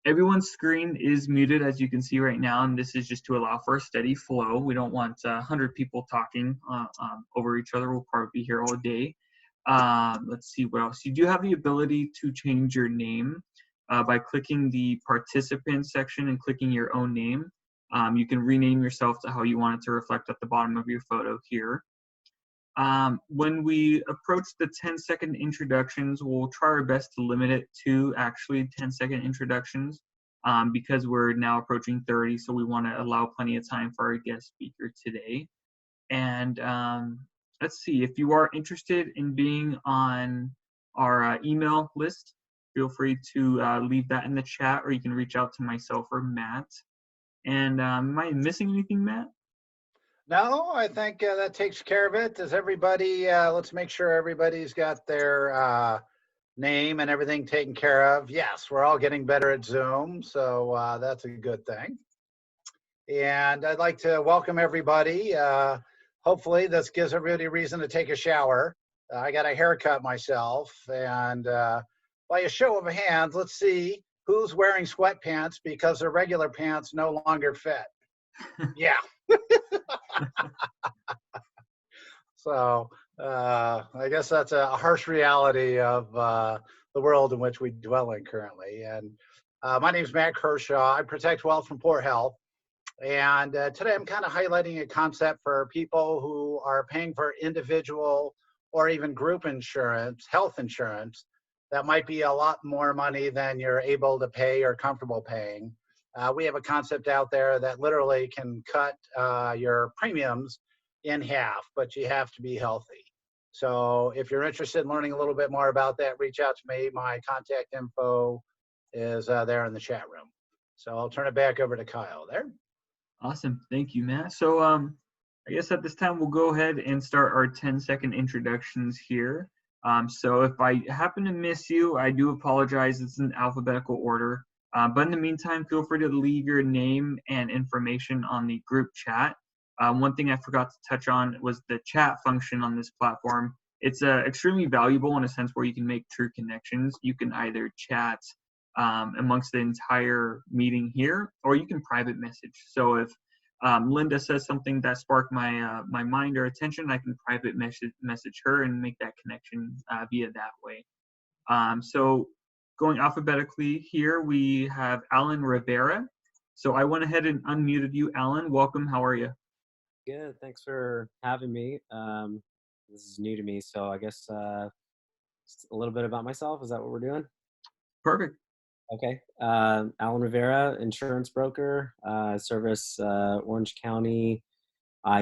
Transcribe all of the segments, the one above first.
Everyone's screen is muted, as you can see right now, and this is just to allow for a steady flow. We don't want 100 people talking over each other. We'll probably be here all day. Let's see what else. You do have the ability to change your name by clicking the participants section and clicking your own name. You can rename yourself to how you want it to reflect at the bottom of your photo here. When we approach the 10-second introductions, we'll try our best to limit it to actually 10-second introductions because we're now approaching 30, so we want to allow plenty of time for our guest speaker today. And let's see, if you are interested in being on our email list, feel free to leave that in the chat, or you can reach out to myself or Matt. And am I missing anything, Matt? No, I think that takes care of it. Does everybody, let's make sure everybody's got their name and everything taken care of. Yes, we're all getting better at Zoom, so that's a good thing. And I'd like to welcome everybody. Hopefully this gives everybody a reason to take a shower. I got a haircut myself, and by a show of hands, let's see who's wearing sweatpants because their regular pants no longer fit. Yeah. So I guess that's a harsh reality of the world in which we dwell in currently. And my name is Matt Kershaw. I protect wealth from poor health. And today I'm kind of highlighting a concept for people who are paying for individual or even group insurance, health insurance, that might be a lot more money than you're able to pay or comfortable paying. We have a concept out there that literally can cut your premiums in half, but you have to be healthy. So if you're interested in learning a little bit more about that, reach out to me. My contact info is there in the chat room. So I'll turn it back over to Kyle there. Awesome. Thank you, Matt. So I guess at this time, we'll go ahead and start our 10-second introductions here. So if I happen to miss you, I do apologize. It's in alphabetical order. But in the meantime, feel free to leave your name and information on the group chat. One thing I forgot to touch on was the chat function on this platform. It's extremely valuable in a sense where you can make true connections. You can either chat amongst the entire meeting here, or you can private message. So if Linda says something that sparked my my mind or attention, I can private message her and make that connection via that way. So going alphabetically here, we have Alan Rivera. So I went ahead and unmuted you, Alan. Welcome. How are you? Good. Thanks for having me. This is new to me, so I guess just a little bit about myself. Is that what we're doing? Perfect. Okay. Alan Rivera, insurance broker. Service Orange County,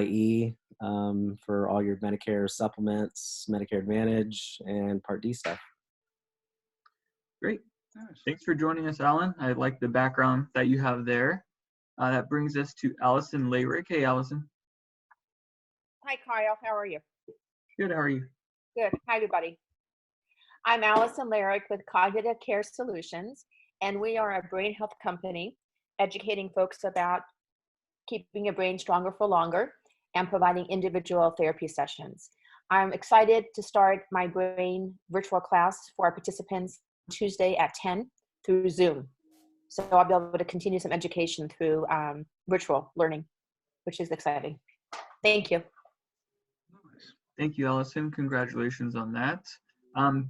IE for all your Medicare supplements, Medicare Advantage, and Part D stuff. Great. Thanks for joining us, Alan. I like the background that you have there. That brings us to Allison Layrick. Hey, Allison. Hi, Kyle. How are you? Good. How are you? Good. Hi, everybody. I'm Allison Layrick with Cognitive Care Solutions, and we are a brain health company educating folks about keeping your brain stronger for longer and providing individual therapy sessions. I'm excited to start my brain virtual class for our participants Tuesday at 10 through Zoom. So I'll be able to continue some education through virtual learning, which is exciting. Thank you. Thank you, Allison. Congratulations on that.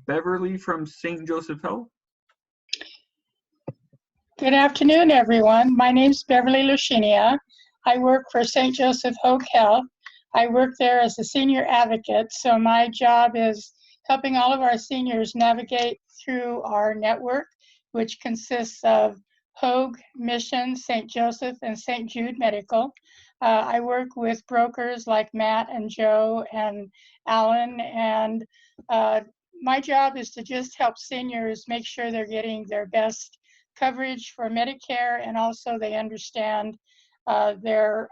Beverly from St. Joseph Health. Good afternoon, everyone. My name is Beverly Lucinia. I work for St. Joseph Hoag Health. I work there as a senior advocate, so my job is helping all of our seniors navigate through our network, which consists of Hoag, Mission, St. Joseph, and St. Jude Medical. I work with brokers like Matt and Joe and Alan, and my job is to just help seniors make sure they're getting their best coverage for Medicare, and also they understand their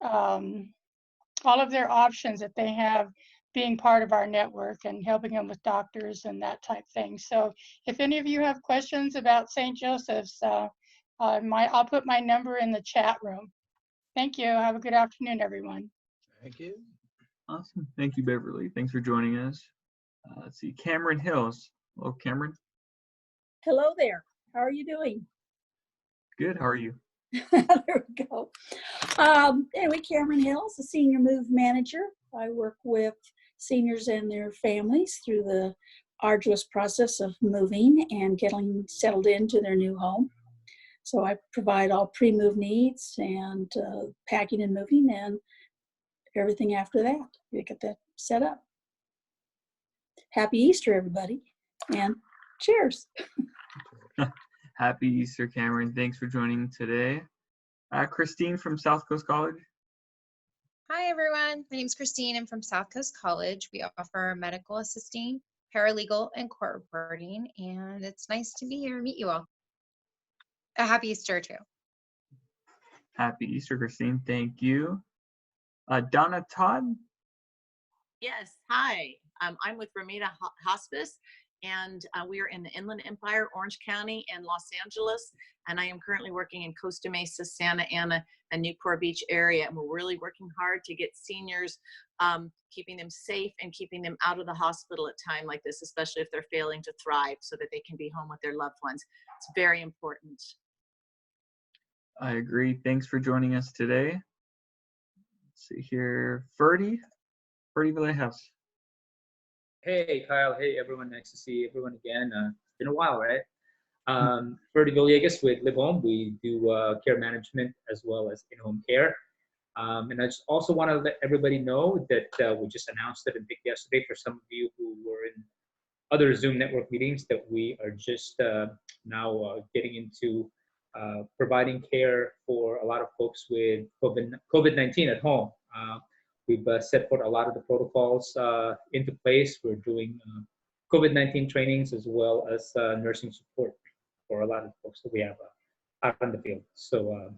all of their options that they have being part of our network and helping them with doctors and that type thing. So if any of you have questions about St. Joseph's, I'll put my number in the chat room. Thank you. Have a good afternoon, everyone. Thank you. Awesome. Thank you, Beverly. Thanks for joining us. Let's see, Cameron Hills. Hello, Cameron. Hello there. How are you doing? Good. How are you? There we go. Anyway, Cameron Hills, the senior move manager. I work with seniors and their families through the arduous process of moving and getting settled into their new home. So I provide all pre-move needs and packing and moving and everything after that. You get that set up. Happy Easter, everybody, and cheers. Happy Easter, Cameron. Thanks for joining today. Christine from South Coast College. Hi, everyone. My name is Christine. I'm from South Coast College. We offer medical assisting, paralegal, and court reporting, and it's nice to be here and meet you all. A happy Easter, too. Happy Easter, Christine. Thank you. Donna Todd. Yes, hi. I'm with Ramita Hospice, and we are in the Inland Empire, Orange County, and Los Angeles. And I am currently working in Costa Mesa, Santa Ana, and Newport Beach area. And we're really working hard to get seniors, keeping them safe and keeping them out of the hospital at a time like this, especially if they're failing to thrive, so that they can be home with their loved ones. It's very important. I agree. Thanks for joining us today. Let's see here. Ferdy Villegas. Hey, Kyle. Hey, everyone. Nice to see everyone again. It's been a while, right? Ferdy Villegas with Live Home. We do care management as well as in-home care. And I just also want to let everybody know that we just announced it, I think yesterday, for some of you who were in other Zoom network meetings, that we are just now getting into providing care for a lot of folks with COVID-19 at home. We've set forth a lot of the protocols into place. We're doing COVID-19 trainings as well as nursing support for a lot of folks that we have out in the field. So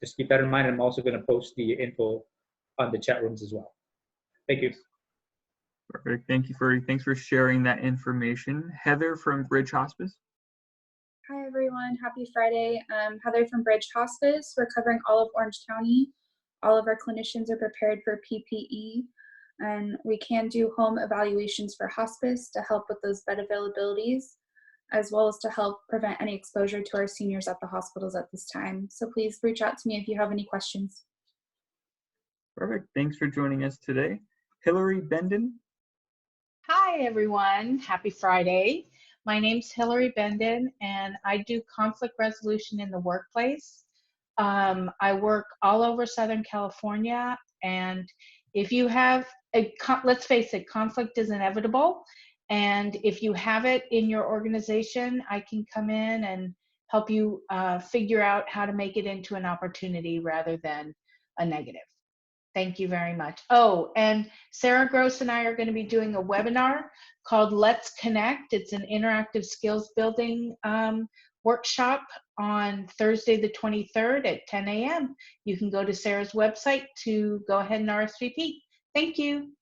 just keep that in mind. I'm also going to post the info on the chat rooms as well. Thank you. Perfect. Thank you, Ferdy. Thanks for sharing that information. Heather from Bridge Hospice. Hi, everyone. Happy Friday. Heather from Bridge Hospice. We're covering all of Orange County. All of our clinicians are prepared for PPE, and we can do home evaluations for hospice to help with those bed availabilities, as well as to help prevent any exposure to our seniors at the hospitals at this time. So please reach out to me if you have any questions. Perfect. Thanks for joining us today. Hillary Bendon. Hi, everyone. Happy Friday. My name's Hillary Bendon, and I do conflict resolution in the workplace. I work all over Southern California, and if you have let's face it, conflict is inevitable. And if you have it in your organization, I can come in and help you figure out how to make it into an opportunity rather than a negative. Thank you very much. Oh, and Sarah Gross and I are going to be doing a webinar called Let's Connect. It's an interactive skills building workshop on Thursday the 23rd at 10 a.m. You can go to Sarah's website to go ahead and RSVP. Thank you.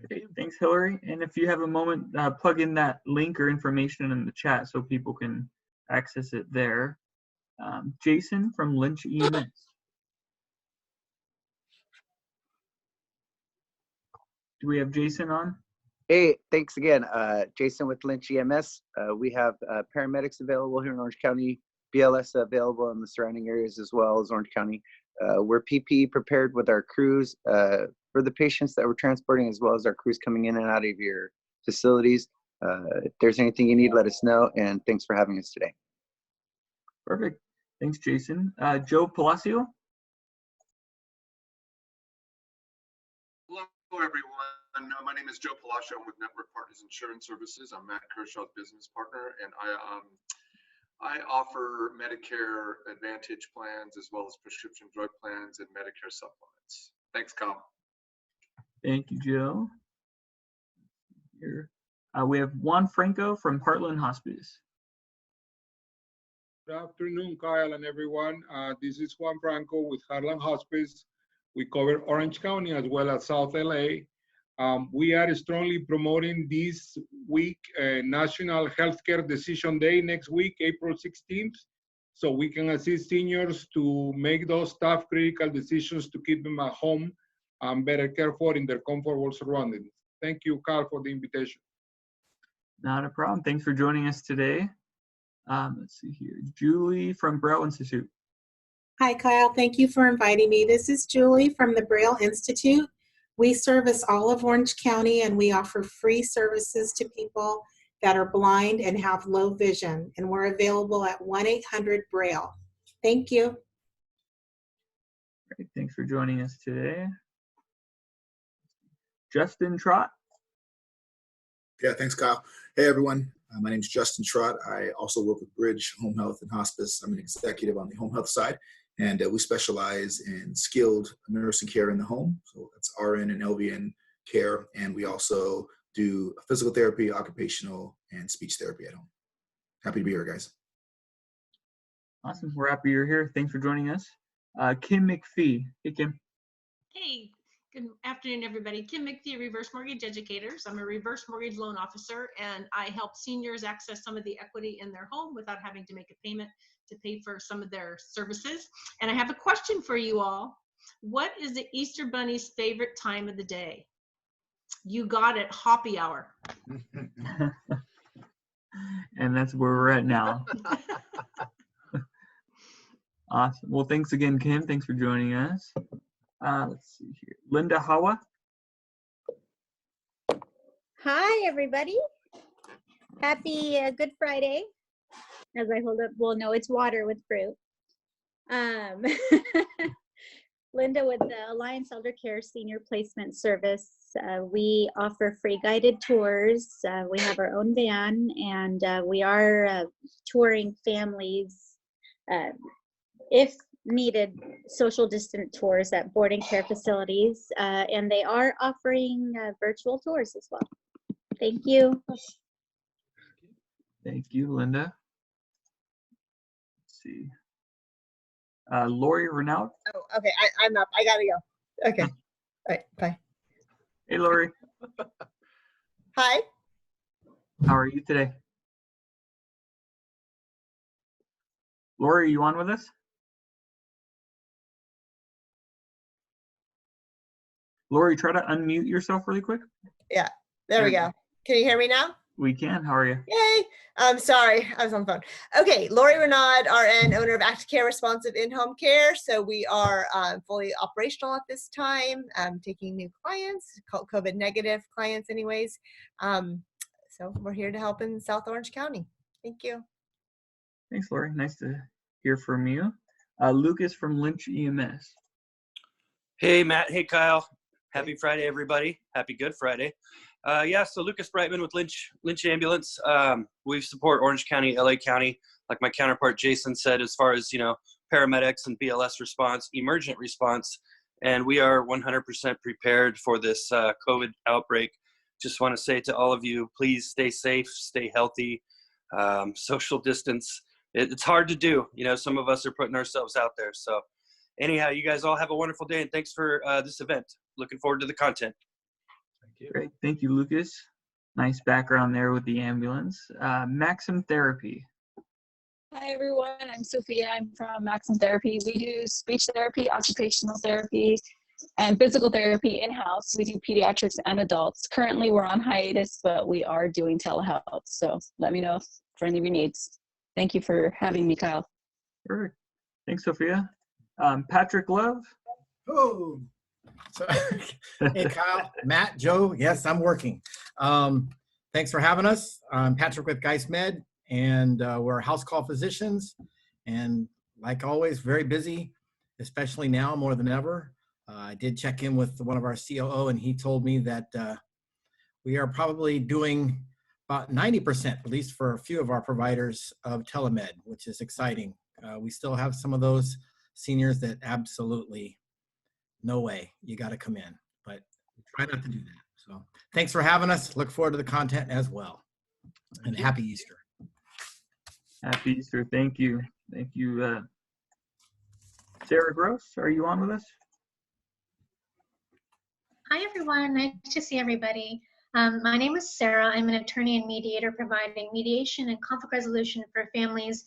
Okay, thanks, Hillary. And if you have a moment, plug in that link or information in the chat so people can access it there. Jason from Lynch EMS. Do we have Jason on? Hey, thanks again. Jason with Lynch EMS. We have paramedics available here in Orange County, BLS available in the surrounding areas as well as Orange County. We're PPE prepared with our crews for the patients that we're transporting, as well as our crews coming in and out of your facilities. If there's anything you need, let us know, and thanks for having us today. Perfect. Thanks, Jason. Joe Palacio. Hello, everyone. My name is Joe Palacio. I'm with Network Partners Insurance Services. I'm Matt Kershaw's business partner, and I offer Medicare Advantage plans as well as prescription drug plans and Medicare supplements. Thanks, Kyle. Thank you, Joe. Here. We have Juan Franco from Heartland Hospice. Good afternoon, Kyle and everyone. This is Juan Franco with Heartland Hospice. We cover Orange County as well as South LA. We are strongly promoting this week National Healthcare Decision Day next week, April 16th, so we can assist seniors to make those tough critical decisions to keep them at home and better cared for in their comfortable surroundings. Thank you, Carl, for the invitation. Not a problem. Thanks for joining us today. Let's see here. Julie from Braille Institute. Hi, Kyle. Thank you for inviting me. This is Julie from the Braille Institute. We service all of Orange County, and we offer free services to people that are blind and have low vision. And we're available at 1-800-BRAILLE. Thank you. Great. Thanks for joining us today. Justin Trott. Yeah, thanks, Kyle. Hey, everyone. My name is Justin Trott. I also work with Bridge Home Health and Hospice. I'm an executive on the home health side, and we specialize in skilled nursing care in the home. So that's RN and LVN care, and we also do physical therapy, occupational, and speech therapy at home. Happy to be here, guys. Awesome. We're happy you're here. Thanks for joining us. Kim McPhee. Hey, Kim. Hey, good afternoon, everybody. Kim McPhee, Reverse Mortgage Educators. I'm a reverse mortgage loan officer, and I help seniors access some of the equity in their home without having to make a payment to pay for some of their services. And I have a question for you all. What is the Easter Bunny's favorite time of the day? You got it, hoppy hour. And that's where we're at now. Awesome. Well, thanks again, Kim. Thanks for joining us. Let's see here. Linda Hawa. Hi, everybody. Happy Good Friday. As I hold up, well, no, it's water with fruit. Linda with the Alliance Elder Care Senior Placement Service. We offer free guided tours. We have our own van, and we are touring families, if needed, social distant tours at boarding care facilities, and they are offering virtual tours as well. Thank you. Thank you, Linda. Let's see. Lori Renaud. Oh, okay. I'm up. I gotta go. Okay. All right. Bye. Hey, Lori. Hi. How are you today? Lori, are you on with us? Lori, try to unmute yourself really quick. Yeah. There we go. Can you hear me now? We can. How are you? Yay. I'm sorry. I was on the phone. Okay. Lori Renaud, RN, owner of Active Care Responsive In-Home Care. So we are fully operational at this time, taking new clients, COVID negative clients anyways. So we're here to help in South Orange County. Thank you. Thanks, Lori. Nice to hear from you. Lucas from Lynch EMS. Hey, Matt. Hey, Kyle. Happy Friday, everybody. Happy Good Friday. Yeah, so Lucas Brightman with Lynch Ambulance. We support Orange County, LA County, like my counterpart Jason said, as far as, paramedics and BLS response, emergent response, and we are 100% prepared for this COVID outbreak. Just want to say to all of you, please stay safe, stay healthy, social distance. It's hard to do. Some of us are putting ourselves out there. So anyhow, you guys all have a wonderful day, and thanks for this event. Looking forward to the content. Great. Thank you, Lucas. Nice background there with the ambulance. Maxim Therapy. Hi, everyone. I'm Sophia. I'm from Maxim Therapy. We do speech therapy, occupational therapy, and physical therapy in-house. We do pediatrics and adults. Currently, we're on hiatus, but we are doing telehealth. So let me know for any of your needs. Thank you for having me, Kyle. Perfect. Thanks, Sophia. Patrick Love. Oh, so, hey, Kyle, Matt, Joe. Yes, I'm working. Thanks for having us. I'm Patrick with Geist Med, and we're house call physicians. And like always, very busy, especially now more than ever. I did check in with one of our COO, and he told me that we are probably doing about 90%, at least for a few of our providers, of telemed, which is exciting. We still have some of those seniors that absolutely no way, you got to come in, but try not to do that. So thanks for having us. Look forward to the content as well. And happy Easter. Happy Easter. Thank you. Thank you. Sarah Gross, are you on with us? Hi, everyone. Nice to see everybody. My name is Sarah. I'm an attorney and mediator providing mediation and conflict resolution for families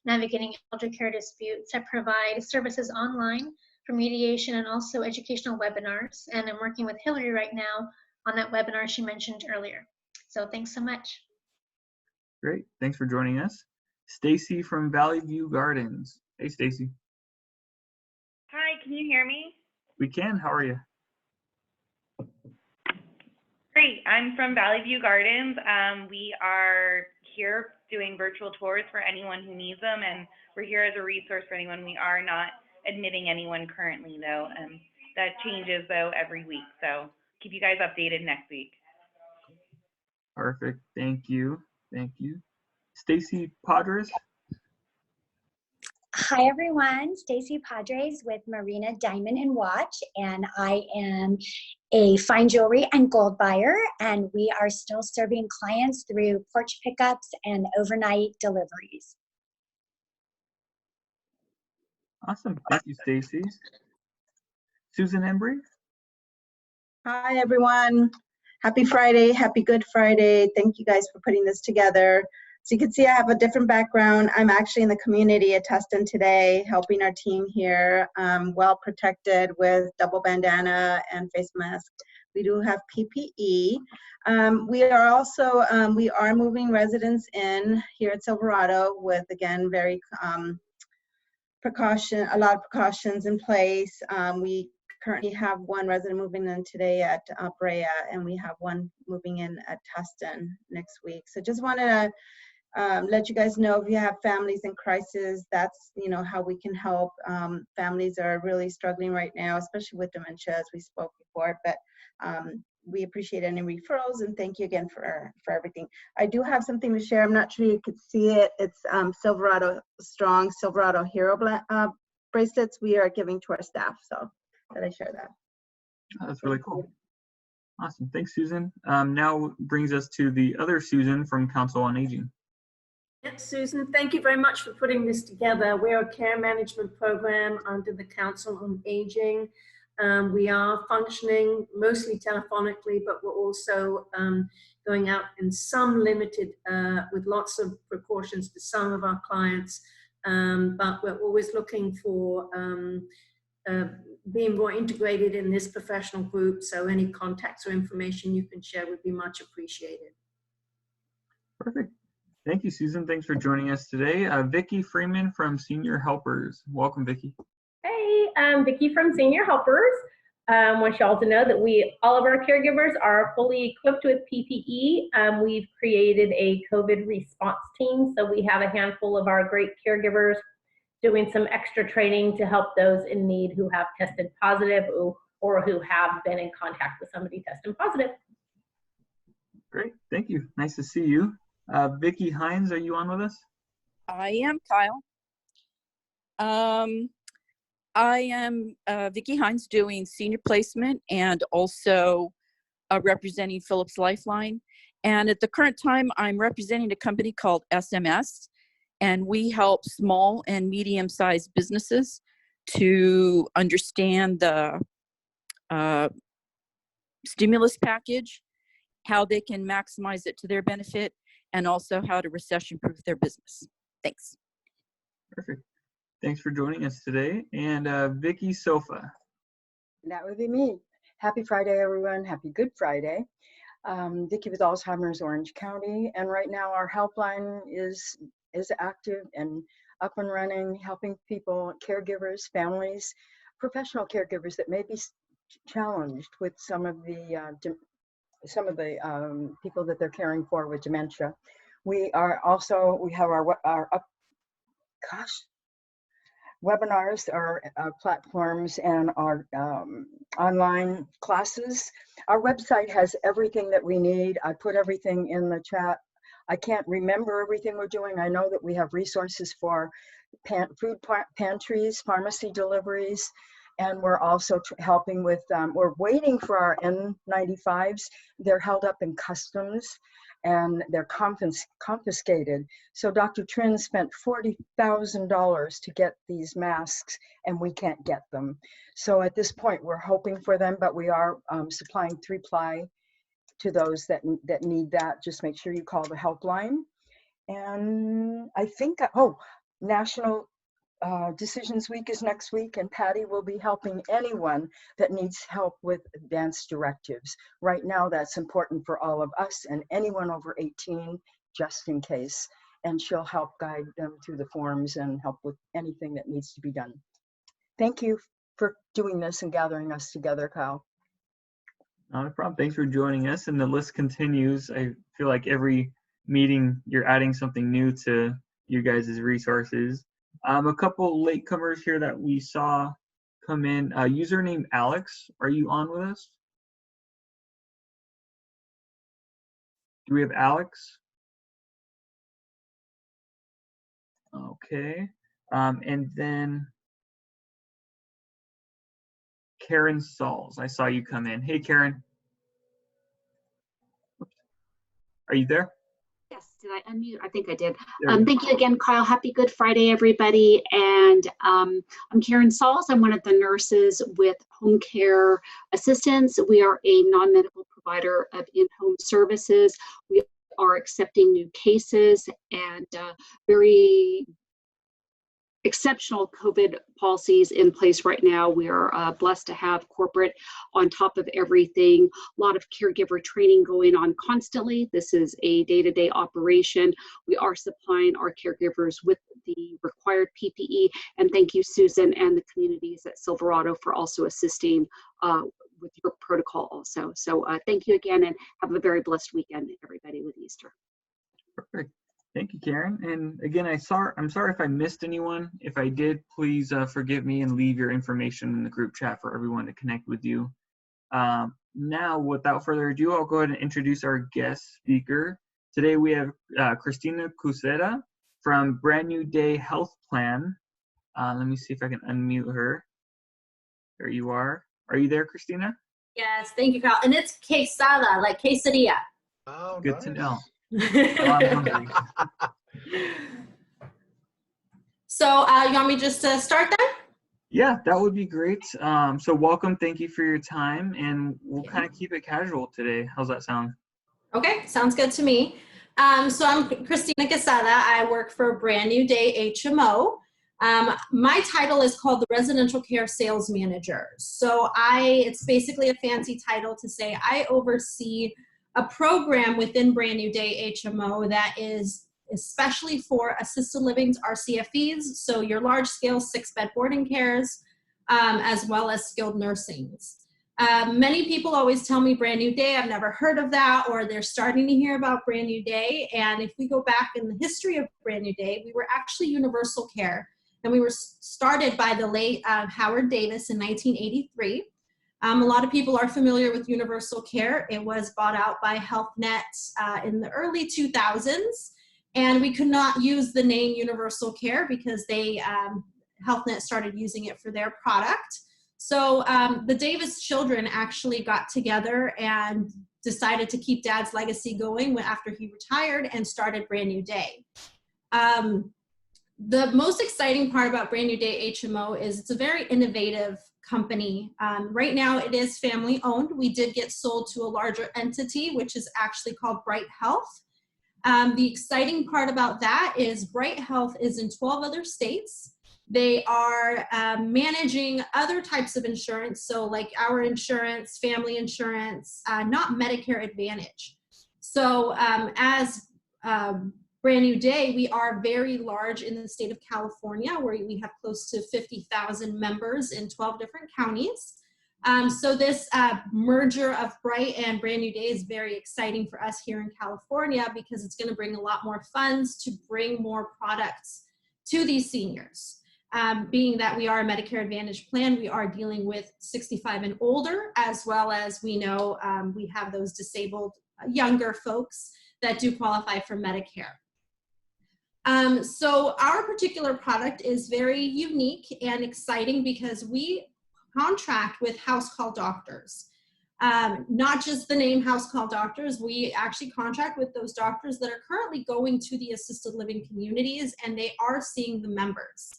navigating elder care disputes. I provide services online for mediation and also educational webinars. And I'm working with Hillary right now on that webinar she mentioned earlier. So thanks so much. Great. Thanks for joining us. Stacy from Valley View Gardens. Hey, Stacy. Hi, can you hear me? We can. How are you? Great. I'm from Valley View Gardens. We are here doing virtual tours for anyone who needs them, and we're here as a resource for anyone. We are not admitting anyone currently, though. That changes, though, every week. So keep you guys updated next week. Perfect. Thank you. Thank you. Stacy Padres. Hi everyone, Stacy Padres with Marina Diamond and Watch, and I am a fine jewelry and gold buyer, and we are still serving clients through porch pickups and overnight deliveries. Awesome. Thank you, Stacy. Susan Embry. Hi, everyone. Happy Friday. Happy Good Friday. Thank you guys for putting this together. So you can see I have a different background. I'm actually in the community at Tustin today, helping our team here, well protected with double bandana and face mask. We do have PPE. We are also, we are moving residents in here at Silverado with, again, very a lot of precautions in place. We currently have one resident moving in today at Brea, and we have one moving in at Tustin next week. So just wanted to let you guys know, if you have families in crisis, that's, you know, how we can help. Families are really struggling right now, especially with dementia, as we spoke before, but we appreciate any referrals, and thank you again for everything. I do have something to share. I'm not sure you could see it. It's Silverado Strong Silverado Hero bracelets we are giving to our staff, so that I share that. Oh, that's really cool. Awesome. Thanks, Susan. Now brings us to the other Susan from Council on Aging. Yes, Susan, thank you very much for putting this together. We're a care management program under the Council on Aging. We are functioning mostly telephonically, but we're also going out in some limited, with lots of precautions to some of our clients. But we're always looking for being more integrated in this professional group. So any contacts or information you can share would be much appreciated. Perfect. Thank you, Susan. Thanks for joining us today. Vicki Freeman from Senior Helpers. Welcome, Vicki. Hey, I'm Vicki from Senior Helpers. Want you all to know that all of our caregivers are fully equipped with PPE. We've created a COVID response team, so we have a handful of our great caregivers doing some extra training to help those in need who have tested positive or who have been in contact with somebody testing positive. Great. Thank you. Nice to see you. Vicki Hines, are you on with us? I am, Kyle. I am Vicki Hines, doing senior placement and also representing Phillips Lifeline. And at the current time, I'm representing a company called SMS, and we help small and medium-sized businesses to understand the stimulus package, how they can maximize it to their benefit, and also how to recession-proof their business. Thanks. Perfect. Thanks for joining us today. And Vicki Sofa. That would be me. Happy Friday, everyone. Happy Good Friday. Vicki with Alzheimer's Orange County. And right now our helpline is active and up and running, helping people, caregivers, families, professional caregivers that may be challenged with some of the people that they're caring for with dementia. We have our webinars, our platforms, and our online classes. Our website has everything that we need. I put everything in the chat. I can't remember everything we're doing. I know that we have resources for food pantries, pharmacy deliveries, and we're also helping with, we're waiting for our N95s. They're held up in customs and they're confiscated. So Dr. Trin spent $40,000 to get these masks and we can't get them. So at this point, we're hoping for them, but we are supplying 3-ply to those that need that. Just make sure you call the helpline. And I think, National Decisions Week is next week, and Patty will be helping anyone that needs help with advanced directives. Right now, that's important for all of us and anyone over 18, just in case. and she'll help guide them through the forms and help with anything that needs to be done. Thank you for doing this and gathering us together, Kyle. Not a problem. Thanks for joining us. And the list continues. I feel like every meeting you're adding something new to you guys' resources. A couple latecomers here that we saw come in. Username Alex, are you on with us? Do we have Alex? Okay. And then Karen Sauls, I saw you come in. Hey, Karen. Are you there? Yes, did I unmute? I think I did. There we go. Thank you again, Kyle. Happy Good Friday, everybody. And I'm Karen Sauls. I'm one of the nurses with Home Care Assistance. We are a non-medical provider of in-home services. We are accepting new cases and very exceptional COVID policies in place right now. We are blessed to have corporate on top of everything. A lot of caregiver training going on constantly. This is a day-to-day operation. We are supplying our caregivers with the required PPE. And thank you, Susan, and the communities at Silverado for also assisting with your protocol also. So thank you again, and have a very blessed weekend, everybody, with Easter. Perfect. Thank you, Karen. And again, I'm sorry if I missed anyone. If I did, please forgive me and leave your information in the group chat for everyone to connect with you. Now, without further ado, I'll go ahead and introduce our guest speaker. Today we have Cristina Quezada from Brand New Day Health Plan. Let me see if I can unmute her. There you are. Are you there, Cristina? Yes, thank you, Kyle. And it's quesada, like quesadilla. Oh, Good to know. So you want me just to start then? Yeah, that would be great. So welcome, thank you for your time, and we'll kind of keep it casual today. How's that sound? Okay, sounds good to me. So I'm Cristina Quezada. I work for Brand New Day HMO. My title is called the Residential Care Sales Manager. So it's basically a fancy title to say I oversee a program within Brand New Day HMO that is especially for assisted livings, RCFEs, so your large scale 6-bed boarding cares, as well as skilled nursings. Many people always tell me Brand New Day, I've never heard of that, or they're starting to hear about Brand New Day. And if we go back in the history of Brand New Day, we were actually Universal Care, and we were started by the late Howard Davis in 1983. A lot of people are familiar with Universal Care. It was bought out by Health Net in the early 2000s, and we could not use the name Universal Care because Health Net started using it for their product. So the Davis children actually got together and decided to keep Dad's legacy going after he retired and started Brand New Day. The most exciting part about Brand New Day HMO is it's a very innovative company. Right now it is family owned. We did get sold to a larger entity, which is actually called Bright Health. The exciting part about that is Bright Health is in 12 other states. They are managing other types of insurance, so like our insurance, family insurance, not Medicare Advantage. So as Brand New Day, we are very large in the state of California, where we have close to 50,000 members in 12 different counties. So this merger of Bright and Brand New Day is very exciting for us here in California because it's going to bring a lot more funds to bring more products to these seniors. Being that we are a Medicare Advantage plan, we are dealing with 65 and older, as well as we know we have those disabled younger folks that do qualify for Medicare. So our particular product is very unique and exciting because we contract with house call doctors. Not just the name house call doctors, we actually contract with those doctors that are currently going to the assisted living communities, and they are seeing the members.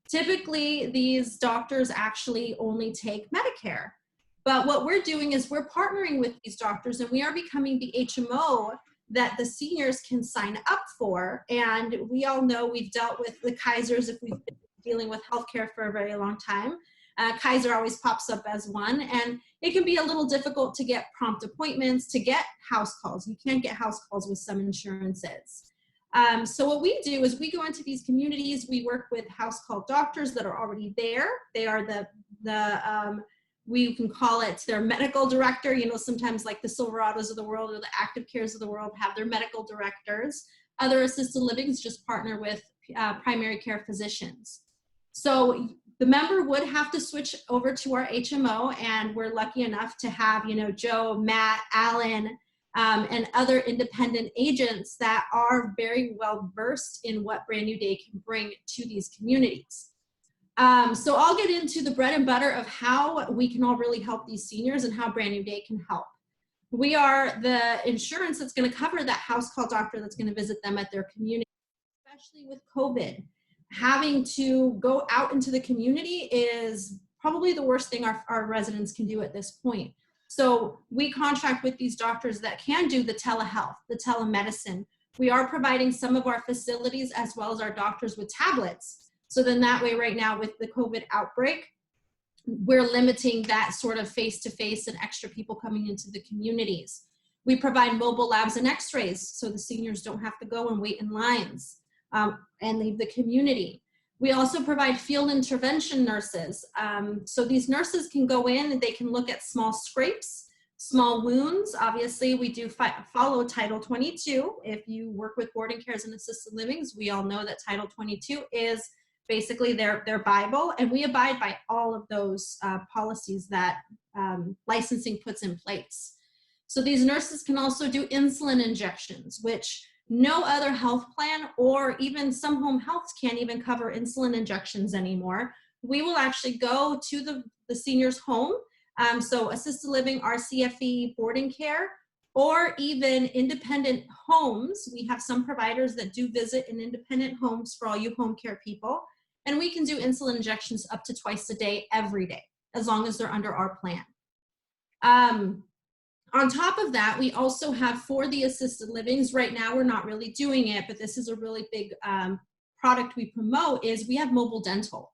Typically, these doctors actually only take Medicare. But what we're doing is we're partnering with these doctors, and we are becoming the HMO that the seniors can sign up for. And we all know we've dealt with the Kaisers if we've been dealing with healthcare for a very long time. Kaiser always pops up as one, and it can be a little difficult to get prompt appointments, to get house calls. You can't get house calls with some insurances. So what we do is we go into these communities, we work with house call doctors that are already there. They are we can call it their medical director. You know, sometimes like the Silverados of the world or the Active Cares of the world have their medical directors. Other assisted livings just partner with primary care physicians. So the member would have to switch over to our HMO, and we're lucky enough to have, you know, Joe, Matt, Alan, and other independent agents that are very well versed in what Brand New Day can bring to these communities. So I'll get into the bread and butter of how we can all really help these seniors and how Brand New Day can help. We are the insurance that's going to cover that house call doctor that's going to visit them at their community, especially with COVID. Having to go out into the community is probably the worst thing our residents can do at this point. So we contract with these doctors that can do the telehealth, the telemedicine. We are providing some of our facilities as well as our doctors with tablets. So then that way right now with the COVID outbreak, we're limiting that sort of face-to-face and extra people coming into the communities. We provide mobile labs and x-rays so the seniors don't have to go and wait in lines and leave the community. We also provide field intervention nurses. So these nurses can go in and they can look at small scrapes, small wounds. Obviously, we do follow Title 22. If you work with boarding cares and assisted livings, we all know that Title 22 is basically their Bible, and we abide by all of those policies that licensing puts in place. So these nurses can also do insulin injections, which no other health plan or even some home healths can't even cover insulin injections anymore. We will actually go to the senior's home, so assisted living, RCFE, boarding care, or even independent homes. We have some providers that do visit in independent homes for all you home care people, and we can do insulin injections up to twice a day, every day, as long as they're under our plan. On top of that, we also have for the assisted livings, right now we're not really doing it, but this is a really big product we promote, is we have mobile dental.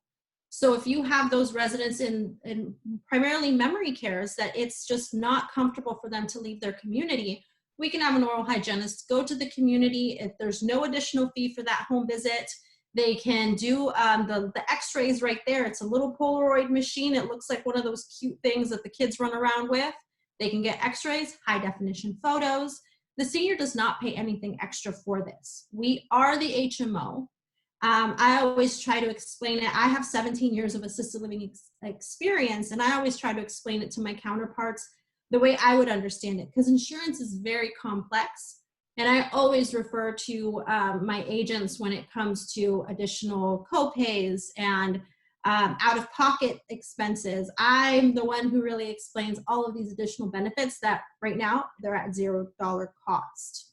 So if you have those residents in primarily memory cares that it's just not comfortable for them to leave their community, we can have an oral hygienist go to the community. If there's no additional fee for that home visit, they can do the x-rays right there. It's a little Polaroid machine. It looks like one of those cute things that the kids run around with. They can get x-rays, high definition photos. The senior does not pay anything extra for this. We are the HMO. I always try to explain it. I have 17 years of assisted living experience, and I always try to explain it to my counterparts the way I would understand it, because insurance is very complex. And I always refer to my agents when it comes to additional copays and out-of-pocket expenses. I'm the one who really explains all of these additional benefits that right now they're at $0 cost.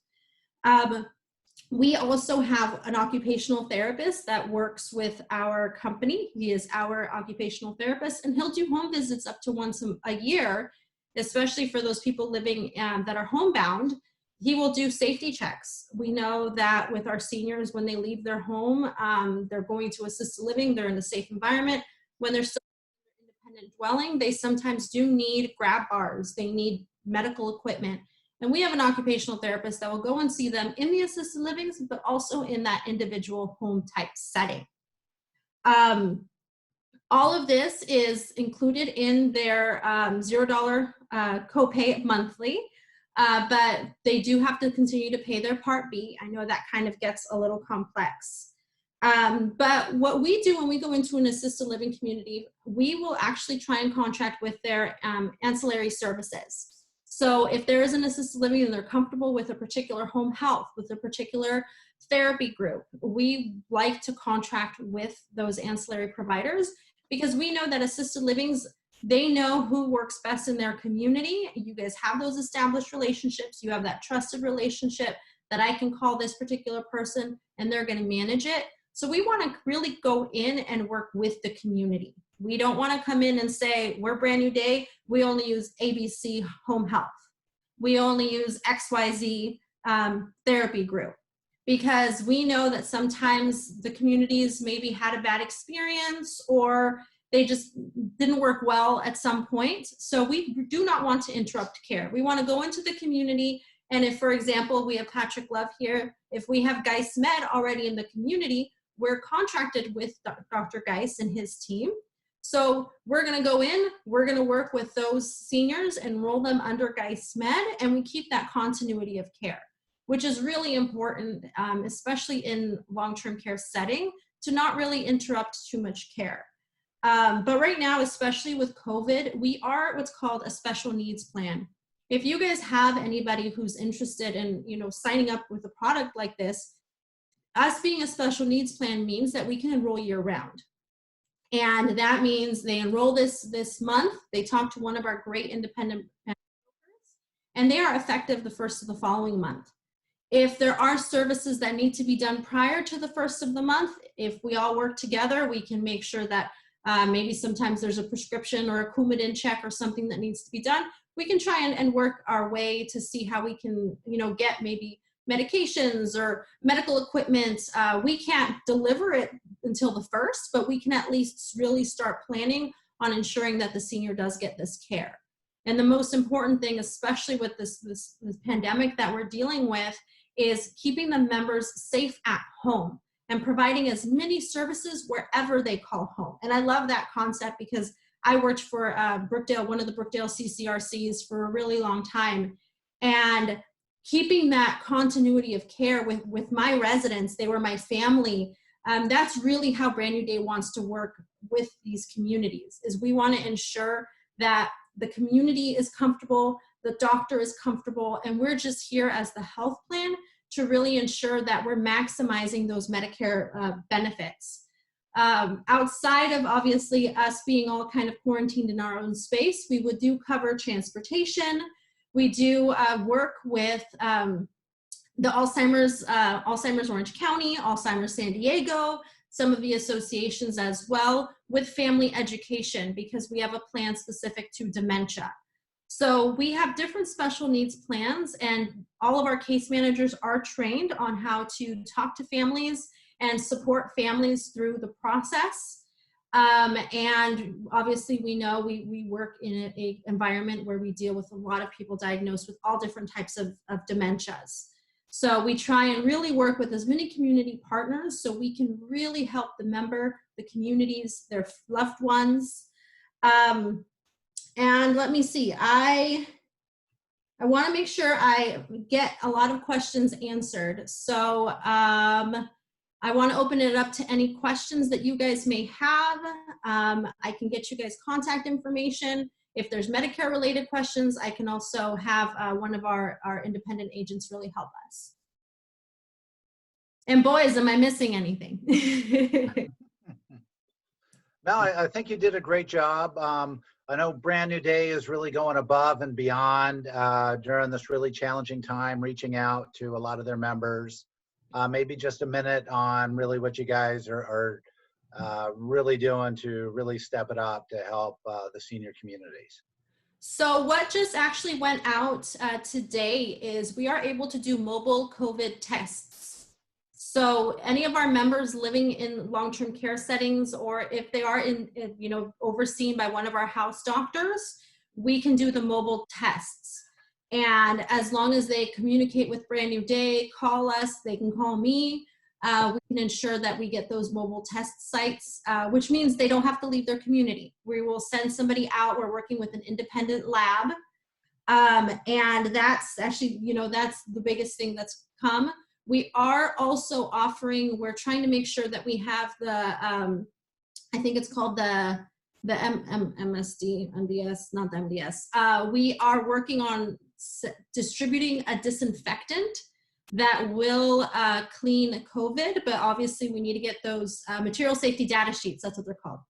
We also have an occupational therapist that works with our company. He is our occupational therapist, and he'll do home visits up to once a year, especially for those people living that are homebound. He will do safety checks. We know that with our seniors, when they leave their home, they're going to assisted living, they're in a safe environment. When they're still in an independent dwelling, they sometimes do need grab bars, they need medical equipment. And we have an occupational therapist that will go and see them in the assisted livings, but also in that individual home type setting. All of this is included in their $0 copay monthly. But they do have to continue to pay their Part B. I know that kind of gets a little complex. But what we do when we go into an assisted living community, we will actually try and contract with their ancillary services. So if there is an assisted living and they're comfortable with a particular home health, with a particular therapy group, we like to contract with those ancillary providers, because we know that assisted livings, they know who works best in their community. You guys have those established relationships. You have that trusted relationship that I can call this particular person and they're going to manage it. So we want to really go in and work with the community. We don't want to come in and say, we're Brand New Day, we only use ABC Home Health. We only use XYZ therapy group. Because we know that sometimes the communities maybe had a bad experience or they just didn't work well at some point. So we do not want to interrupt care. We want to go into the community And if, for example, we have Patrick Love here, if we have Geis Med already in the community, we're contracted with Dr. Geis and his team. So we're going to go in, we're going to work with those seniors, enroll them under Geis Med, and we keep that continuity of care, which is really important, especially in long-term care setting, to not really interrupt too much care. But right now, especially with COVID, we are what's called a special needs plan. If you guys have anybody who's interested in, signing up with a product like this, us being a special needs plan means that we can enroll year round. And that means they enroll this month, they talk to one of our great independent brokers, and they are effective the first of the following month. If there are services that need to be done prior to the first of the month, if we all work together, we can make sure that maybe sometimes there's a prescription or a Coumadin check or something that needs to be done. We can try and work our way to see how we can, get maybe medications or medical equipment. We can't deliver it until the first, but we can at least really start planning on ensuring that the senior does get this care. And the most important thing, especially with this pandemic that we're dealing with, is keeping the members safe at home and providing as many services wherever they call home. And I love that concept because I worked for Brookdale, one of the Brookdale CCRCs for a really long time. And keeping that continuity of care with my residents, they were my family. That's really how Brand New Day wants to work with these communities, is we want to ensure that the community is comfortable, the doctor is comfortable, and we're just here as the health plan to really ensure that we're maximizing those Medicare benefits. Outside of obviously us being all kind of quarantined in our own space, we would do cover transportation. We do work with the Alzheimer's Orange County, Alzheimer's San Diego, some of the associations as well, with family education, because we have a plan specific to dementia. So we have different special needs plans, and all of our case managers are trained on how to talk to families and support families through the process. And obviously we know we work in an environment where we deal with a lot of people diagnosed with all different types of dementias. So we try and really work with as many community partners so we can really help the member, the communities, their loved ones. And let me see, I want to make sure I get a lot of questions answered. So I want to open it up to any questions that you guys may have. I can get you guys contact information. If there's Medicare related questions, I can also have one of our independent agents really help us. And boys, am I missing anything? No, I think you did a great job. I know Brand New Day is really going above and beyond during this really challenging time, reaching out to a lot of their members. Maybe just a minute on really what you guys are really doing to really step it up to help the senior communities. So what just actually went out today is we are able to do mobile COVID tests. So any of our members living in long-term care settings, or if they are overseen by one of our house doctors, we can do the mobile tests. And as long as they communicate with Brand New Day, call us, they can call me, we can ensure that we get those mobile test sites, which means they don't have to leave their community. We will send somebody out. We're working with an independent lab. And that's actually, that's the biggest thing that's come. We are also offering, we're trying to make sure that we have the, I think it's called the MDS, not the MDS. We are working on distributing a disinfectant that will clean COVID, but obviously we need to get those material safety data sheets, that's what they're called.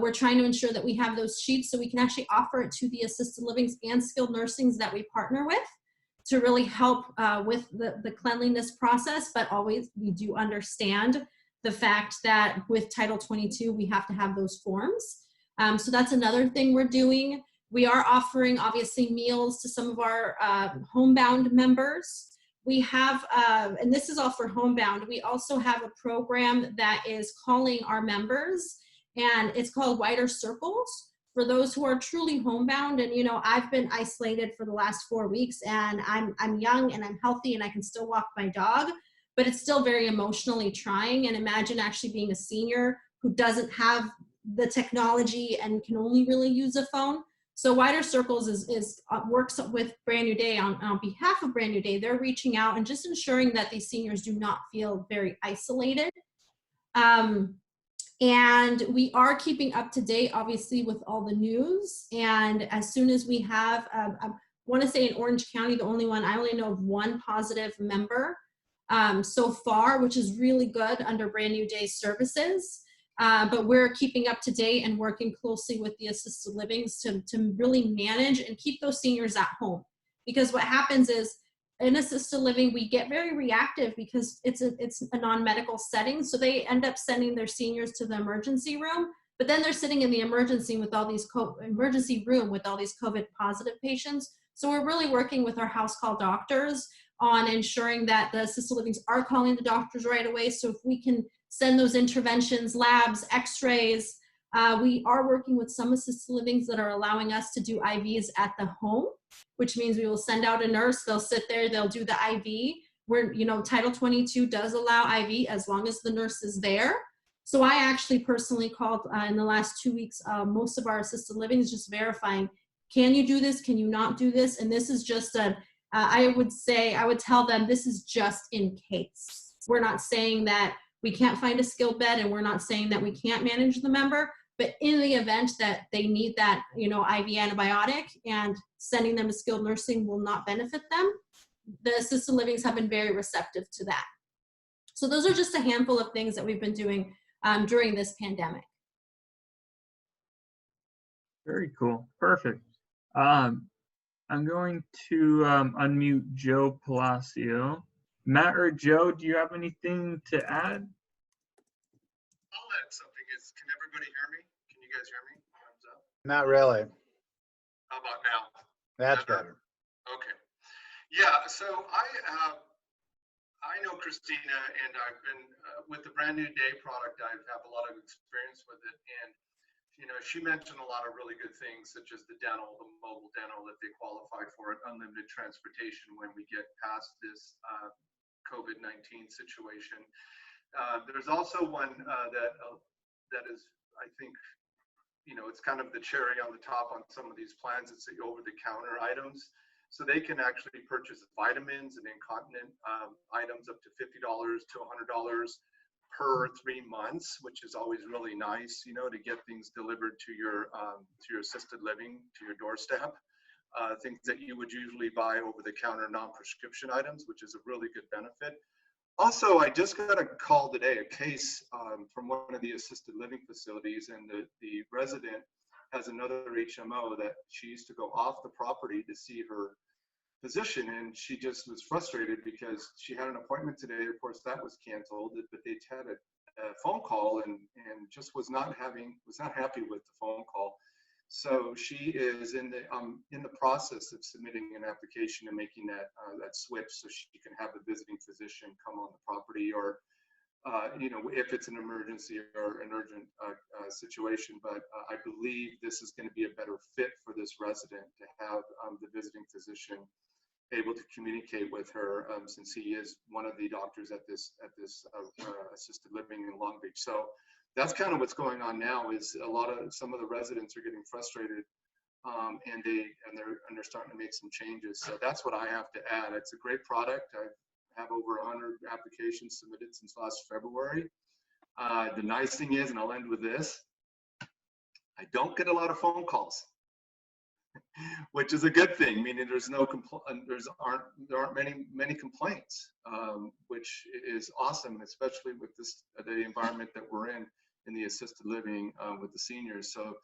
We're trying to ensure that we have those sheets so we can actually offer it to the assisted livings and skilled nursings that we partner with to really help with the cleanliness process, but always we do understand the fact that with Title 22, we have to have those forms. So that's another thing we're doing. We are offering, obviously, meals to some of our homebound members. We have, and this is all for homebound, we also have a program that is calling our members, and it's called Wider Circles. for those who are truly homebound. And, you know, I've been isolated for the last 4 weeks, and I'm young and I'm healthy and I can still walk my dog, but it's still very emotionally trying. And imagine actually being a senior who doesn't have the technology and can only really use a phone. So Wider Circles works with Brand New Day on behalf of Brand New Day. They're reaching out and just ensuring that these seniors do not feel very isolated. And we are keeping up to date, obviously, with all the news. And as soon as we have, I want to say in Orange County, I only know of one positive member so far, which is really good under Brand New Day services. But we're keeping up to date and working closely with the assisted livings to really manage and keep those seniors at home. Because what happens is in assisted living, we get very reactive because it's a non-medical setting. So they end up sending their seniors to the emergency room, but then they're sitting in the emergency room with all these COVID positive patients. So we're really working with our house call doctors on ensuring that the assisted livings are calling the doctors right away. So if we can send those interventions, labs, x-rays. We are working with some assisted livings that are allowing us to do IVs at the home, which means we will send out a nurse, they'll sit there, they'll do the IV. Where, you know, Title 22 does allow IV as long as the nurse is there. So I actually personally called in the last 2 weeks, most of our assisted livings, just verifying, can you do this? Can you not do this? And this is just I would tell them this is just in case. We're not saying that we can't find a skilled bed, and we're not saying that we can't manage the member, but in the event that they need that, you know, IV antibiotic and sending them to skilled nursing will not benefit them, the assisted livings have been very receptive to that. So those are just a handful of things that we've been doing during this pandemic. Very cool. Perfect. I'm going to unmute Joe Palacio. Matt or Joe, do you have anything to add? I'll add something. Can everybody hear me? Can you guys hear me? Thumbs up. Not really. How about now? That's better. Okay. Yeah, so I know Cristina, and I've been with the Brand New Day product. I have a lot of experience with it, and you know, she mentioned a lot of really good things, such as the mobile dental that they qualify for, unlimited transportation when we get past this COVID-19 situation. There's also one that is, I think, you know, it's kind of the cherry on the top on some of these plans. It's the over-the-counter items. So they can actually purchase vitamins and incontinent items up to $50 to $100 per 3 months, which is always really nice, you know, to get things delivered to your assisted living, to your doorstep. Things that you would usually buy over-the-counter non-prescription items, which is a really good benefit. Also, I just got a call today, a case from one of the assisted living facilities, and the resident has another HMO that she used to go off the property to see her physician, and she just was frustrated because she had an appointment today. Of course, that was canceled, but they had a phone call and just was not happy with the phone call. So she is in the process of submitting an application and making that switch, so she can have a visiting physician come on the property, or you know, if it's an emergency or an urgent situation. But I believe this is going to be a better fit for this resident to have the visiting physician able to communicate with her, since he is one of the doctors at this assisted living in Long Beach. So that's kind of what's going on now. Is some of the residents are getting frustrated, and they're starting to make some changes. So that's what I have to add. It's a great product. I have over 100 applications submitted since last February. The nice thing is, and I'll end with this, I don't get a lot of phone calls, which is a good thing. Meaning there aren't many complaints, which is awesome, especially with the environment that we're in the assisted living with the seniors. So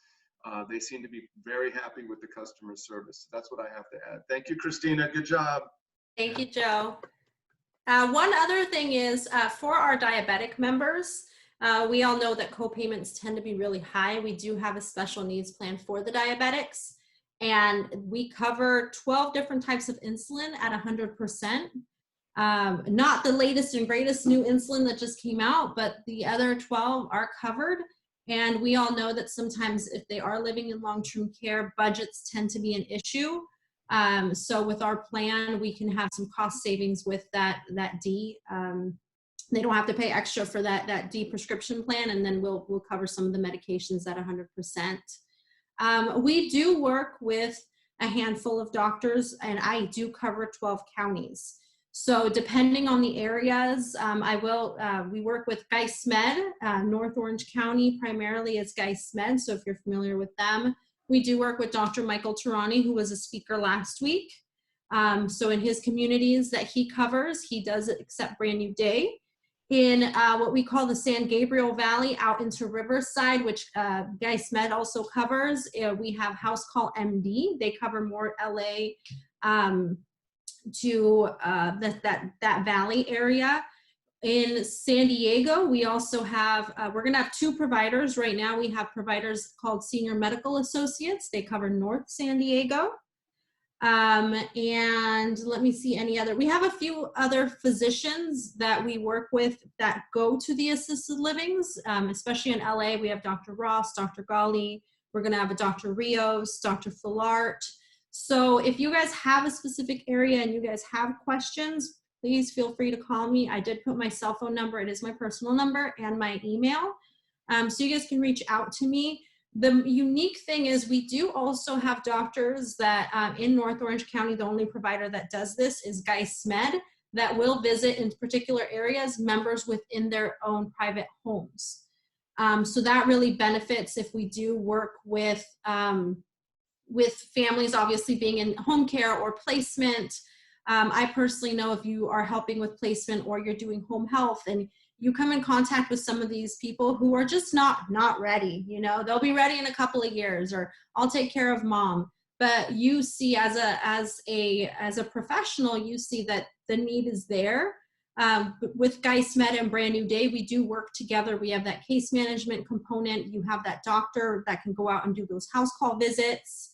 they seem to be very happy with the customer service. That's what I have to add. Thank you, Cristina. Good job. Thank you, Joe. One other thing is for our diabetic members, we all know that co-payments tend to be really high. We do have a special needs plan for the diabetics, and we cover 12 different types of insulin at 100%. Not the latest and greatest new insulin that just came out, but the other 12 are covered. And we all know that sometimes if they are living in long-term care, budgets tend to be an issue. So with our plan, we can have some cost savings with that D. They don't have to pay extra for that D prescription plan, and then we'll cover some of the medications at 100%. We do work with a handful of doctors, and I do cover 12 counties. So depending on the areas, we work with GeisMed, North Orange County primarily is GeisMed, so if you're familiar with them. We do work with Dr. Michael Tarani, who was a speaker last week. So in his communities that he covers, he does accept Brand New Day. In what we call the San Gabriel Valley out into Riverside, which GeisMed also covers, we have House Call MD. They cover more LA to that valley area. In San Diego, we also have, we're gonna have 2 providers. Right now we have providers called Senior Medical Associates. They cover North San Diego. And let me see any other, we have a few other physicians that we work with that go to the assisted livings, especially in LA. We have Dr. Ross, Dr. Gali, we're gonna have a Dr. Rios, Dr. Fullart. So if you guys have a specific area and you guys have questions, please feel free to call me. I did put my cell phone number, it is my personal number, and my email. So you guys can reach out to me. The unique thing is we do also have doctors that in North Orange County, the only provider that does this is GeisMed, that will visit in particular areas members within their own private homes. So that really benefits if we do work with families obviously being in home care or placement. I personally know if you are helping with placement or you're doing home health and you come in contact with some of these people who are just not ready, you know, they'll be ready in a couple of years, or I'll take care of mom. But you see as a professional, you see that the need is there. With GeisMed and Brand New Day, we do work together. We have that case management component. You have that doctor that can go out and do those house call visits.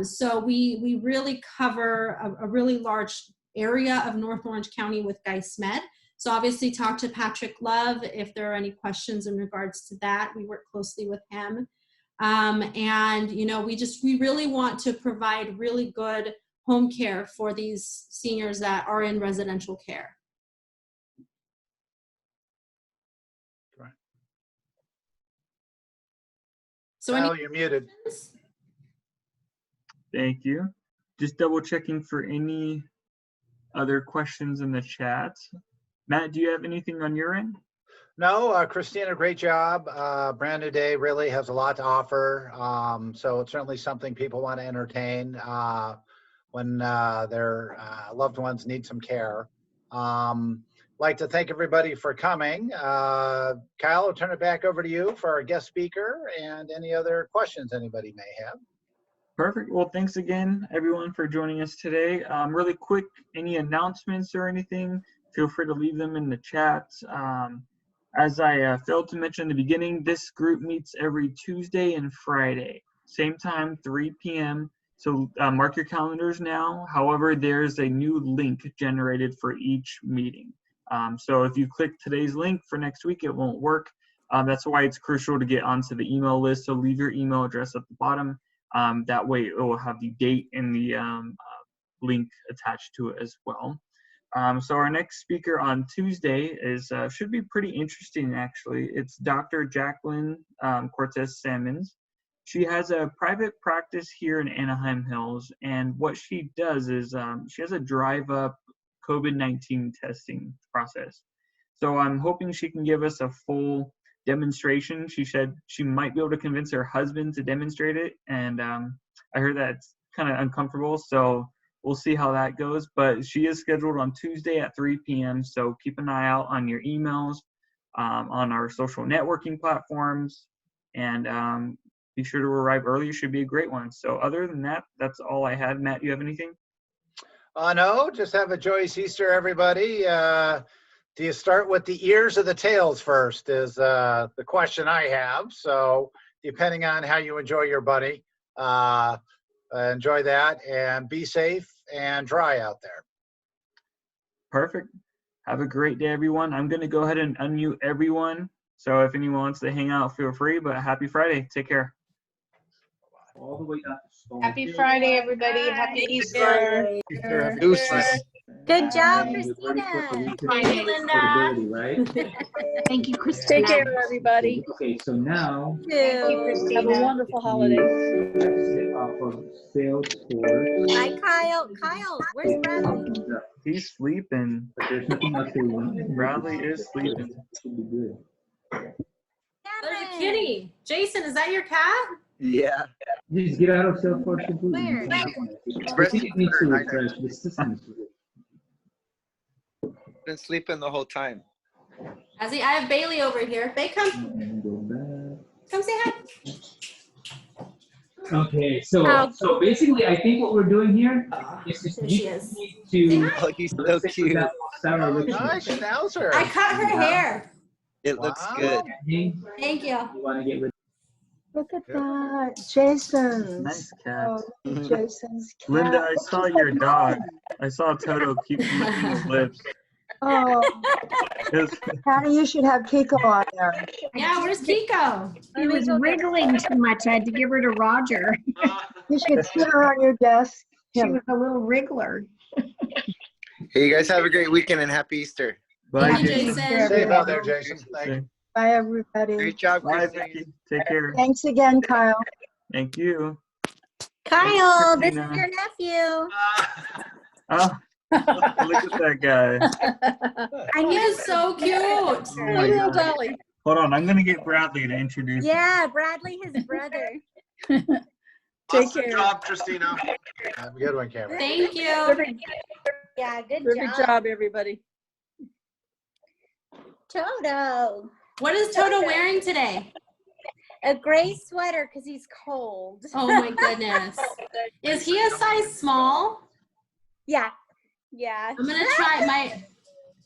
So we really cover a really large area of North Orange County with GeisMed. So obviously talk to Patrick Love if there are any questions in regards to that. We work closely with him. And you know, we really want to provide really good home care for these seniors that are in residential care. Right. So you're muted. Thank you. Just double checking for any other questions in the chat. Matt, do you have anything on your end? No, Cristina, great job. Brand New Day really has a lot to offer. So it's certainly something people want to entertain when their loved ones need some care. Like to thank everybody for coming. Kyle, I'll turn it back over to you for our guest speaker and any other questions anybody may have. Perfect. Well, thanks again, everyone, for joining us today. Really quick, any announcements or anything, feel free to leave them in the chat. As I failed to mention in the beginning, this group meets every Tuesday and Friday, same time, 3 p.m. So mark your calendars now. However, there's a new link generated for each meeting. So if you click today's link for next week, it won't work. That's why it's crucial to get onto the email list. So leave your email address at the bottom. That way it will have the date and the link attached to it as well. So our next speaker on Tuesday is should be pretty interesting, actually. It's Dr. Jacqueline Cortez Salmons. She has a private practice here in Anaheim Hills, and what she does is she has a drive-up COVID-19 testing process. So I'm hoping she can give us a full demonstration. She said she might be able to convince her husband to demonstrate it, and I heard that it's kind of uncomfortable, so we'll see how that goes. But she is scheduled on Tuesday at 3 p.m., so keep an eye out on your emails, on our social networking platforms, and be sure to arrive early. It should be a great one. So other than that, that's all I had. Matt, do you have anything? No, just have a joyous Easter, everybody. Do you start with the ears or the tails first is the question I have. So depending on how you enjoy your bunny, enjoy that and be safe and dry out there. Perfect. Have a great day, everyone. I'm going to go ahead and unmute everyone So if anyone wants to hang out, feel free. But happy Friday. Take care. All the way up. Happy Friday, everybody. Happy Easter. Deuces. Good job, And we're ready for the week of Friday, Linda. portability, right? Thank you, Cristina. Take care, everybody. Okay, so now Thank you, Have a Christina. wonderful holiday. off of Salesforce. Hi, Kyle. Kyle, where's Bradley? He's sleeping. But there's nothing else to learn. Bradley is sleeping. Should be good. There's a kitty. Jason, is that your cat? Yeah. Just get out of Salesforce completely. Where? I think it needs to refresh. The system is Been sleeping the whole time. I have Bailey over here. Bay, come. Come say hi. Okay, so basically, I think what we're doing here is just There she is. to. Oh, he's so cute. Oh, nice schnauzer. I cut her hair. It looks Wow. good. Thank you. You want to get rid. Look at that, Jason's. Nice cat. Oh, Jason's cat. Linda, I saw your dog. I saw Toto keep licking his lips. Oh, His- Patty, you should have Kiko on there. Yeah, where's Kiko? She was wriggling too much. I had to give her to Roger. You should sit her on your desk. She was a little wriggler. Hey, you guys have a great weekend and happy Easter. Bye, Thank you, Jason. Jason. Safe out there, Jason. Thank you. Bye, everybody. Great job, Bye, Christina. Vicky. Take care. Thanks again, Kyle. Thank you. Kyle, this is Christina. your nephew. Oh, look at that guy. I He knew. is so cute. Oh my Little God. Dolly. Hold on, I'm gonna get Bradley to introduce. Yeah, Bradley, his brother. Take Awesome care. job, Christina. Have a good one, Cameron. Thank you. Perfect, Yeah, good perfect job, everybody. Toto. What is Toto wearing today? A gray sweater because he's cold. Oh my goodness. Is he a size small? Yeah. Yeah. I'm gonna try my.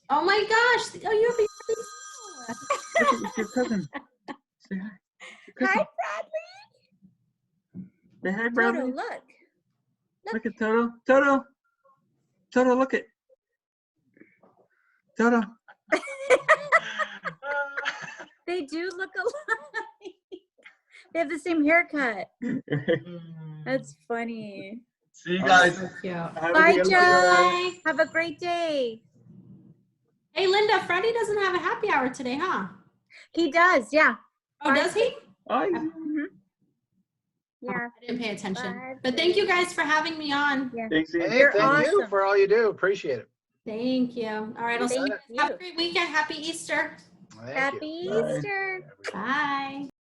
Oh my gosh! Oh, you're It's your cousin. Say hi. Your Hi, cousin. Bradley. Say hi, Toto, Bradley. look. Look at Toto. Toto. Toto, look at. Toto. They do look alike. They have the same haircut. That's funny. See you guys. so cute. Bye, good one, Joe. Have a great day. Hey, Linda, Freddie doesn't have a happy hour today, huh? He does, yeah. Oh, does he? Oh, yeah. Mhm. Yeah. I didn't pay attention. Bye, But thank you guys for having me on. Yeah. Thanks, Ian. Hey, You're thank you awesome. for all you do. Appreciate it. Thank you. All right, I'll see you guys. Have a great weekend. Happy Easter. Thank you. Happy Bye. Easter. Bye.